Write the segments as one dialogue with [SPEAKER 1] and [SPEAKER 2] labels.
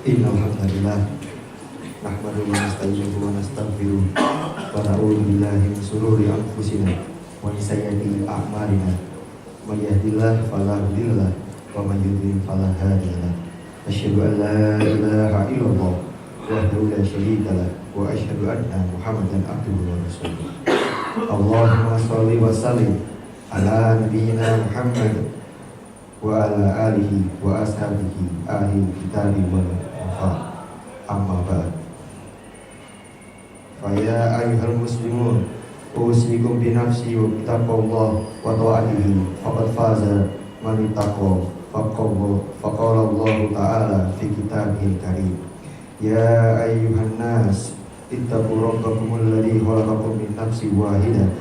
[SPEAKER 1] Innal hamdalillah nahmaduhu wa nasta'inuhu wa nastaghfiruh wa na'udzu billahi min shururi anfusina wa min sayyiati a'malina. May yahdihillahu fala mudilla lahu wa may yudlil fala hadiya lahu. Asyhadu an la ilaha illallah wahdahu la syarika lahu wa asyhadu anna Muhammadan abduhu wa rasuluh. Allahumma shalli wa sallim ala nabiyyina Muhammad wa ala alihi wa ashabihi ahli kitabi wal wafaq. Amma ba'd. Fa ya ayyuhal muslimun usikum bi nafsi wa bittaqwallah wa ta'atihi faqad faza man ittaqa. Faqala Allah ta'ala fi kitabihil karim, ya ayyuhan nas ittaqu rabbakumul ladzi khalaqakum min nafsin wahidah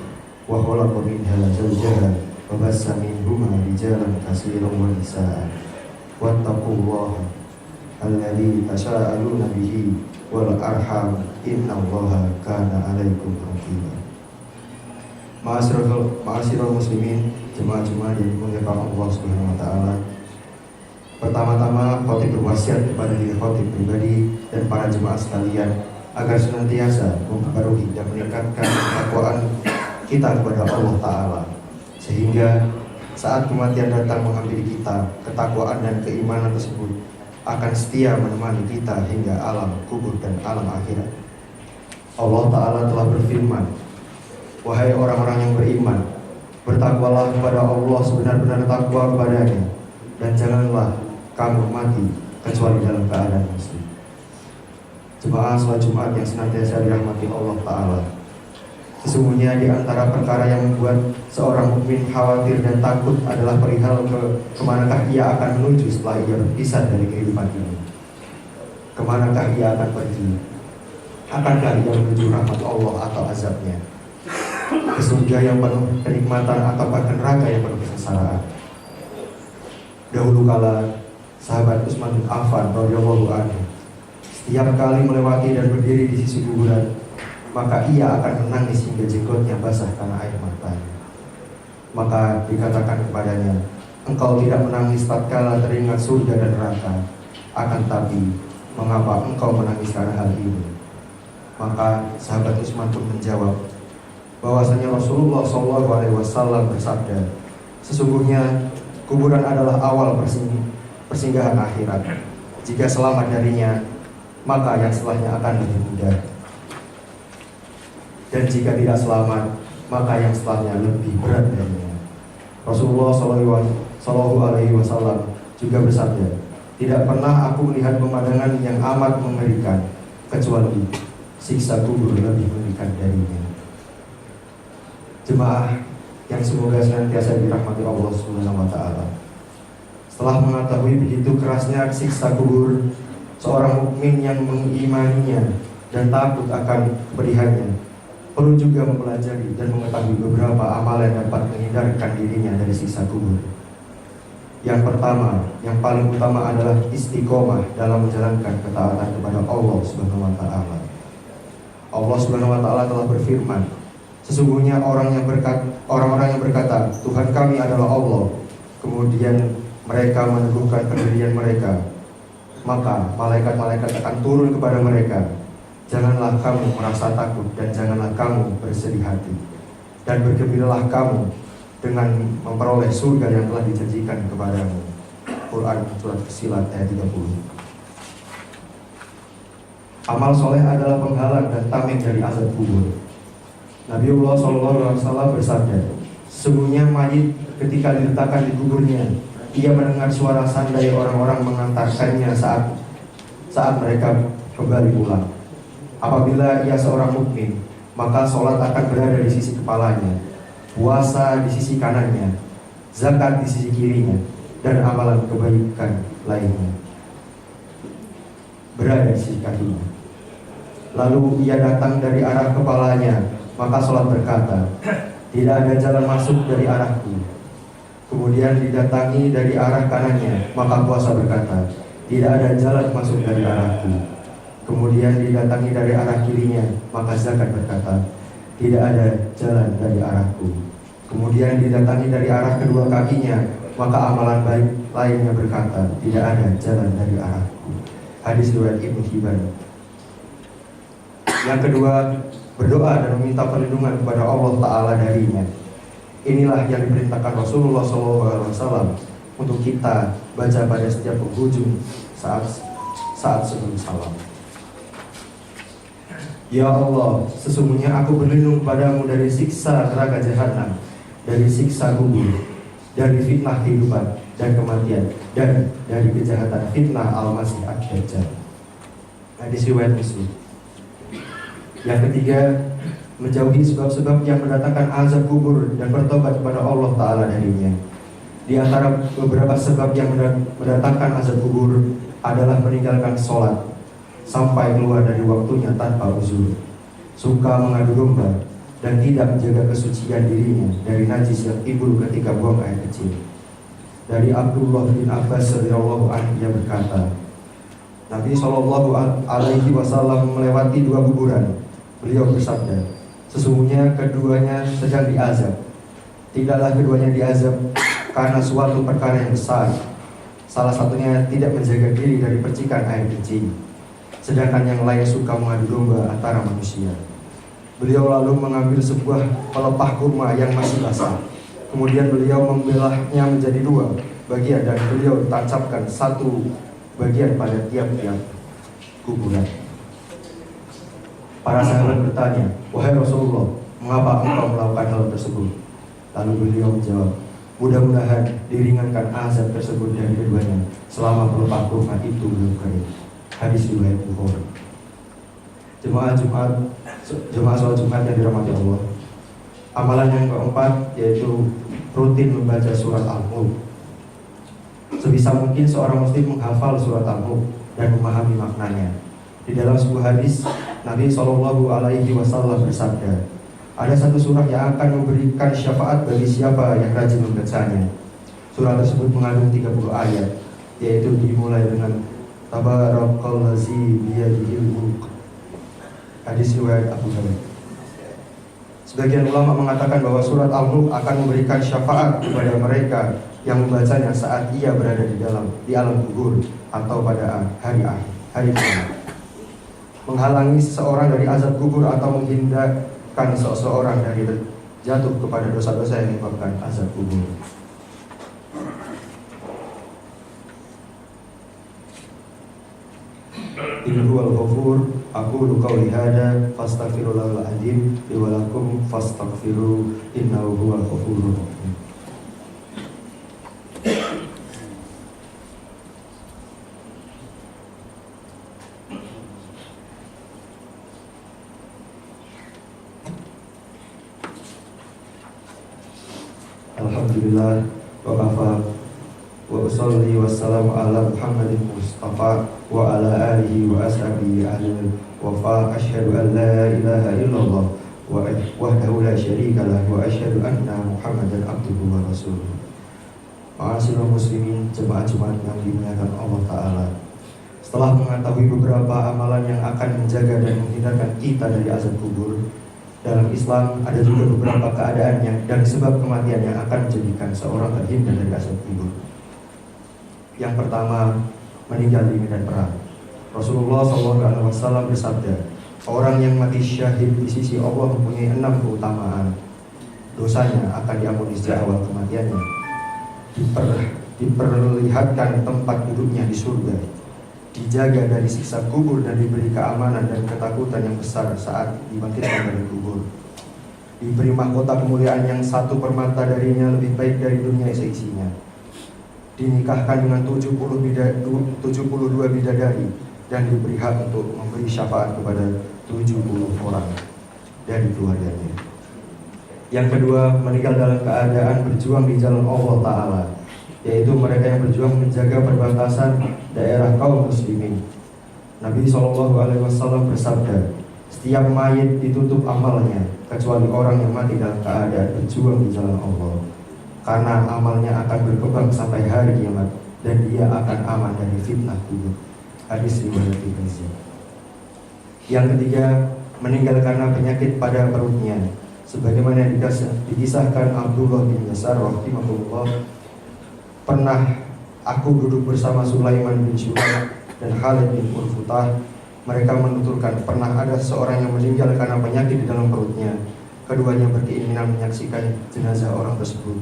[SPEAKER 1] wa khalaqa minha zawjaha wa bassa minhuma rijalan katsiran wa nisaa. Wattaqullaha alladzi tasaaluna bihi wal arham innallaha kana 'alaikum raqiba. Ma'asyiral muslimin, jemaah-jemaah yang dimuliakan Allah Subhanahu wa taala. Pertama-tama, khotib berwasiat kepada diri khotib pribadi dan para jemaah sekalian agar senantiasa memperbarui dan meningkatkan ketakwaan kita kepada Allah Ta'ala, sehingga saat kematian datang menghampiri kita, ketakwaan dan keimanan tersebut akan setia menemani kita hingga alam kubur dan alam akhirat. Allah Ta'ala telah berfirman, wahai orang-orang yang beriman, bertakwalah kepada Allah sebenar-benar takwa kepadanya, dan janganlah kamu mati kecuali dalam keadaan muslim. Jemaah salat Jumat yang senantiasa dirahmati Allah Ta'ala, sesungguhnya di antara perkara yang membuat seorang mukmin khawatir dan takut adalah perihal kemanakah ia akan menuju setelah ia berpisah dari kehidupan ini. Kemanakah ia akan pergi? Akankah ia menuju rahmat Allah atau azabnya? Ke surga yang penuh kenikmatan atau ke neraka yang penuh kesengsaraan? Dahulu kala sahabat Utsman bin Affan radhiyallahu anhu setiap kali melewati dan berdiri di sisi kuburan, maka ia akan menangis hingga jenggotnya basah karena air matanya. Maka dikatakan kepadanya, engkau tidak menangis tatkala teringat surga dan neraka, akan tapi mengapa engkau menangis karena hal ini? Maka sahabat Utsman pun menjawab bahwasanya Rasulullah SAW bersabda, sesungguhnya kuburan adalah awal persinggahan akhirat. Jika selamat darinya, maka yang setelahnya akan lebih mudah. Dan jika tidak selamat, maka yang setelahnya lebih berat darinya. Rasulullah SAW juga bersabda, tidak pernah aku melihat pemandangan yang amat mengerikan kecuali siksa kubur lebih mengerikan darinya. Jemaah yang semoga senantiasa dirahmati Allah Subhanahu wa taala. Setelah mengetahui begitu kerasnya siksa kubur, seorang mukmin yang mengimaninya dan takut akan kepedihannya perlu juga mempelajari dan mengetahui beberapa amalan yang dapat menghindarkan dirinya dari siksa kubur. Yang pertama, yang paling utama adalah istiqomah dalam menjalankan ketaatan kepada Allah Subhanahu wa taala. Allah Subhanahu wa taala telah berfirman, sesungguhnya orang-orang yang berkata, Tuhan kami adalah Allah, kemudian mereka meneguhkan pendirian mereka, maka malaikat-malaikat akan turun kepada mereka. Janganlah kamu merasa takut dan janganlah kamu bersedih hati, dan bergembiralah kamu dengan memperoleh surga yang telah dijanjikan kepadamu. Quran surat Fussilat ayat 30. Amal soleh adalah penghalang dan tameng dari azab kubur. Nabiullah SAW bersabda, sesungguhnya mayit ketika diletakkan di kuburnya, ia mendengar suara sandai orang-orang mengantarkannya saat mereka kembali pulang. Apabila ia seorang mukmin, maka sholat akan berada di sisi kepalanya, puasa di sisi kanannya, zakat di sisi kirinya, dan amalan kebaikan lainnya berada di sisi kakinya. Lalu ia datang dari arah kepalanya, maka sholat berkata, tidak ada jalan masuk dari arahku. Kemudian didatangi dari arah kanannya, maka puasa berkata, tidak ada jalan masuk dari arahku. Kemudian didatangi dari arah kirinya, maka zakat berkata, tidak ada jalan dari arahku. Kemudian didatangi dari arah kedua kakinya, maka amalan baik lainnya berkata, tidak ada jalan dari arahku. Hadis riwayat Ibnu Hibban. Yang kedua, berdoa dan meminta perlindungan kepada Allah Ta'ala darinya. Inilah yang diperintahkan Rasulullah SAW untuk kita baca pada setiap penghujung saat sebelum salam. Ya Allah, sesungguhnya aku berlindung kepadamu dari siksa neraka jahanam, dari siksa kubur, dari fitnah kehidupan dan kematian, dan dari kejahatan fitnah Al-Masih Ad-Dajjal. Hadis riwayat Muslim. Yang ketiga, menjauhi sebab-sebab yang mendatangkan azab kubur dan bertobat kepada Allah Ta'ala darinya. Di antara beberapa sebab yang mendatangkan azab kubur adalah meninggalkan sholat sampai keluar dari waktunya tanpa uzur, suka mengadu domba, dan tidak menjaga kesucian dirinya dari najis yang timbul ketika buang air kecil. Dari Abdullah bin Abbas radhiyallahu anhu, ia berkata, Nabi SAW melewati 2 kuburan. Beliau bersabda, sesungguhnya keduanya sedang diazab. Tidaklah keduanya diazab karena suatu perkara yang besar. Salah satunya tidak menjaga diri dari percikan air kecil, sedangkan yang lain suka mengadu domba antara manusia. Beliau lalu mengambil sebuah pelepah kurma yang masih basah. Kemudian beliau membelahnya menjadi 2 bagian dan beliau tancapkan 1 bagian pada tiap-tiap kuburan. Para sahabat bertanya, wahai Rasulullah, mengapa engkau melakukan hal tersebut? Lalu beliau menjawab, mudah-mudahan diringankan azab tersebut dari keduanya selama pelepah kurma itu belum kering. Hadis riwayat Bukhari. Jemaah sholat Jumat yang dirahmati Allah. Amalan yang keempat yaitu rutin membaca surat Al-Mulk. Sebisa mungkin seorang muslim menghafal surat Al-Mulk dan memahami maknanya. Di dalam sebuah hadis, Nabi SAW bersabda, ada satu surah yang akan memberikan syafaat bagi siapa yang rajin membacanya. Surah tersebut mengandung 30 ayat, yaitu dimulai dengan Tabarakallazi biyadihil mulk. Hadis riwayat Abu Dawud. Sebagian ulama mengatakan bahwa surat Al-Mulk akan memberikan syafaat kepada mereka yang membacanya saat ia berada di alam kubur atau pada hari kiamat, menghalangi seseorang dari azab kubur atau menghindarkan seseorang dari jatuh kepada dosa-dosa yang menyebabkan azab kubur. Inna huwal ghafur, aqulu qawli hada fastaghfirullahal azim li wa lakum fastaghfiru innahu huwal ghafurur rahim. Alhamdulillah wa kafa wa usalli wassalamu ala Muhammadin Mustafa wa ala alihi wa ashabihi ahlil wafa. Asyhadu an la ilaha illallah wahdahu la syarika lah wa asyhadu anna Muhammadan abduhu wa rasuluh. Ma'asyiral muslimin, jemaah Jumat yang dimuliakan Allah Ta'ala. Setelah mengetahui beberapa amalan yang akan menjaga dan menghindarkan kita dari azab kubur, dalam Islam ada juga beberapa keadaan dan sebab kematian yang akan menjadikan seorang terhindar dari azab kubur. Yang pertama, meninggal di medan perang. Rasulullah SAW bersabda, orang yang mati syahid di sisi Allah mempunyai 6 keutamaan. Dosanya akan diampuni sejak awal kematiannya, diperlihatkan tempat duduknya di surga, dijaga dari siksa kubur dan diberi keamanan dan ketakutan yang besar saat dibangkitkan dari kubur, diberi mahkota kemuliaan yang 1/4 darinya lebih baik dari dunia seisinya, dinikahkan dengan 72 bidadari dan diberi hak untuk memberi syafaat kepada 70 orang dari keluarganya. Yang kedua, meninggal dalam keadaan berjuang di jalan Allah Ta'ala, yaitu mereka yang berjuang menjaga perbatasan daerah kaum muslimin. Nabi SAW bersabda, setiap mayit ditutup amalnya kecuali orang yang mati dalam keadaan berjuang di jalan Allah, karena amalnya akan berkembang sampai hari kiamat dan dia akan aman dari fitnah kubur. Hadis riwayat Tirmidzi. Yang ketiga, meninggal karena penyakit pada perutnya, sebagaimana dikisahkan Abdullah bin Yasar rahimahullah. Pernah aku duduk bersama Sulaiman bin Syuaib dan Khalid bin Urfutah. Mereka menuturkan pernah ada seorang yang meninggal karena penyakit di dalam perutnya. Keduanya berkeinginan menyaksikan jenazah orang tersebut.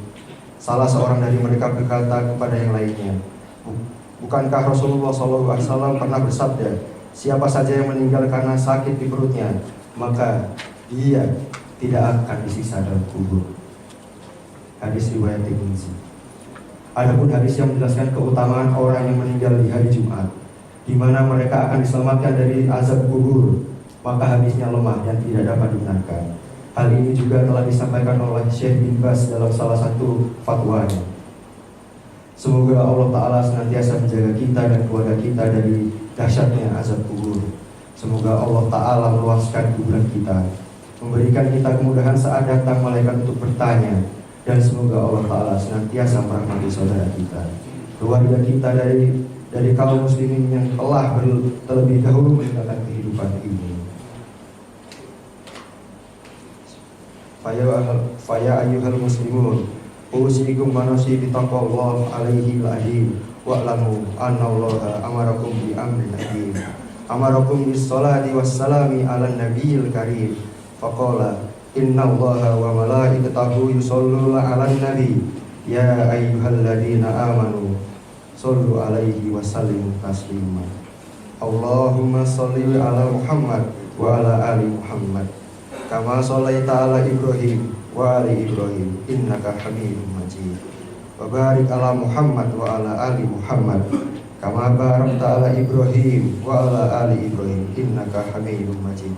[SPEAKER 1] Salah seorang dari mereka berkata kepada yang lainnya, bukankah Rasulullah SAW pernah bersabda, siapa saja yang meninggal karena sakit di perutnya, maka dia tidak akan disiksa dalam kubur. Hadis riwayat Tirmidzi. Adapun hadis yang menjelaskan keutamaan orang yang meninggal di hari Jumat, di mana mereka akan diselamatkan dari azab kubur, maka hadisnya lemah dan tidak dapat dibenarkan. Hal ini juga telah disampaikan oleh Syekh bin Baz dalam salah satu fatwanya. Semoga Allah Ta'ala senantiasa menjaga kita dan keluarga kita dari dahsyatnya azab kubur. Semoga Allah Ta'ala meluaskan kuburan kita, memberikan kita kemudahan saat datang malaikat untuk bertanya, dan semoga Allah Ta'ala senantiasa merahmati saudara kita, keluarga kita dari kaum muslimin yang telah terlebih dahulu meninggalkan kehidupan ini. Faya ayyuhal muslimun, usikum manasi bitaqwallah alaihi al-adim, wa'lamu annallaha amarakum bi amrin adim, amarakum bis salati wassalami ala nabiyil karim, faqala innallaha wa malaikatahu yusholluna 'alan nabi, ya ayyuhalladzina amanu shollu 'alaihi wa sallimu taslima. Allahumma sholli 'ala Muhammad wa 'ala ali Muhammad kama shallaita 'ala Ibrahim wa ali Ibrahim innaka Hamidum Majid. Wa barik 'ala Muhammad wa 'ala ali Muhammad kama barakta 'ala Ibrahim wa 'ala ali Ibrahim innaka Hamidum Majid.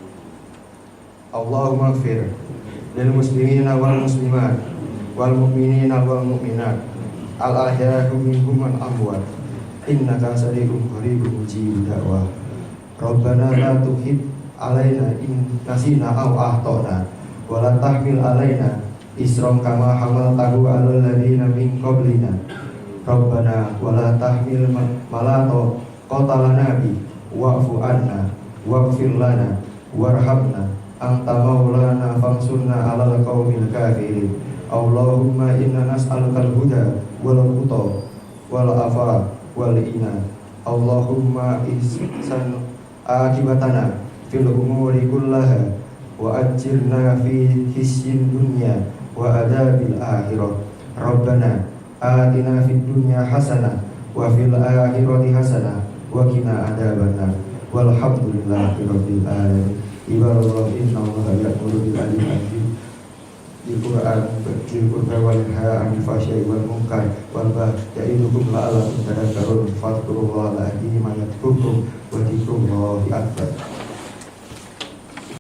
[SPEAKER 1] Allahumma ighfir lil muslimina wal muslimat wal mu'minina wal mu'minat al ahya'i minhum wal amwat innaka sami'un qaribun mujibud da'wah. Rabbana la tuhib alaina in nasina aw akhtana wa la tahmil alaina isran kama hamaltahu 'alal ladzina min qablina. Rabbana wa la tahmil ma la taqata lana bi wa'fu 'anna waghfir lana warhamna anta maulana fansurna 'alal qaumil kafirin. Allahumma inna nas'alukal huda wal tuqa wal afa wal ina. Allahumma ihsan akibatana fil umuri kullaha wa ajirna fi hisyin dunya wa adabil akhirah. Rabbana atina fid dunya hasanah wa fil akhirati hasanah wa qina adzabannar. Walhamdulillahi rabbil alamin. Ibaratullah innallaha ya'muru bil 'adli Al-Qur'an wal yanha 'anil fahsya'i wal munkar wal baghi ya'idukum la'allakum tadhakkarun. Fadhkurullaha al-'azima yadhkurkum wa dhikrullahi akbar.